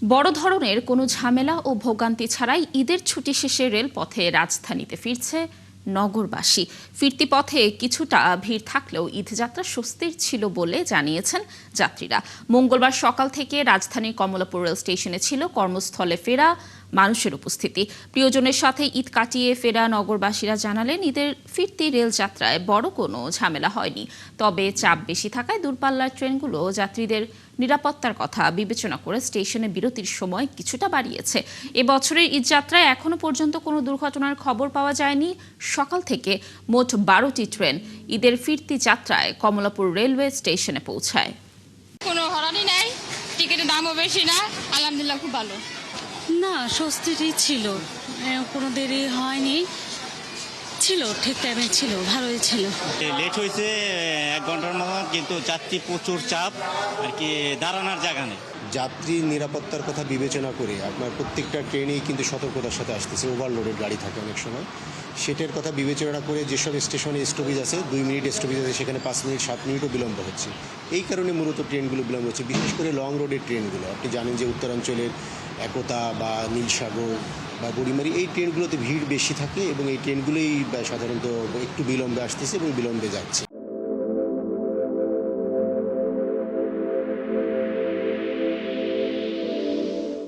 বড় ধরনের কোনো ঝামেলা ও ভোগান্তি ছাড়াই ঈদের ছুটি শেষে রেলপথে রাজধানীতে ফিরছে নগরবাসী। ফিরতি পথে কিছুটা ভিড় থাকলেও ঈদযাত্রা স্বস্তির ছিল বলে জানিয়েছেন যাত্রীরা। মঙ্গলবার সকাল থেকে রাজধানীর কমলাপুর রেল স্টেশনে ছিল কর্মস্থলে ফেরা মানুষের উপস্থিতি। প্রিয়জনের সাথে ঈদ কাটিয়ে ফেরা নগরবাসীরা জানালেন, ঈদের ফিরতি রেল যাত্রায় বড় কোনো ঝামেলা হয়নি। তবে চাপ বেশি থাকায় দূরপাল্লার ট্রেনগুলো যাত্রীদের নিরাপত্তার কথা বিবেচনা করে স্টেশনে বিরতির সময় কিছুটা বাড়িয়েছে। এবছরের ঈদযাত্রায় এখনো পর্যন্ত কোনো দুর্ঘটনার খবর পাওয়া যায়নি। সকাল থেকে মোট 12টি ট্রেন ঈদের ফিরতি যাত্রায় কমলাপুর রেলওয়ে স্টেশনে পৌঁছায়। কোনো হরানি নাই, টিকিটের দামও বেশি না, আলহামদুলিল্লাহ খুব ভালো। না, স্বস্তিরই ছিল, কোনো দেরি হয়নি, ছিল ঠিক টাইমে, ছিল ভালোই ছিল। লেট হয়েছে 1 ঘন্টার মতো, কিন্তু যাত্রী প্রচুর চাপ, আর কি দাঁড়ানোর জায়গা নেই। যাত্রীর নিরাপত্তার কথা বিবেচনা করে আপনার প্রত্যেকটা ট্রেনেই কিন্তু সতর্কতার সাথে আসতেছে। ওভারলোডেড গাড়ি থাকে অনেক সময়, সেটার কথা বিবেচনা করে যেসব স্টেশনে স্টপেজ আছে 2 মিনিট স্টপেজ আছে, সেখানে 5 মিনিট 7 মিনিটও বিলম্ব হচ্ছে। এই কারণে মূলত ট্রেনগুলো বিলম্ব হচ্ছে, বিশেষ করে লং রোডের ট্রেনগুলো। আপনি জানেন যে উত্তরাঞ্চলের একতা বা নীলসাগর বা বুড়িমারি, এই ট্রেনগুলোতে ভিড় বেশি থাকে এবং এই ট্রেনগুলোই সাধারণত একটু বিলম্বে আসতেছে এবং বিলম্বে যাচ্ছে।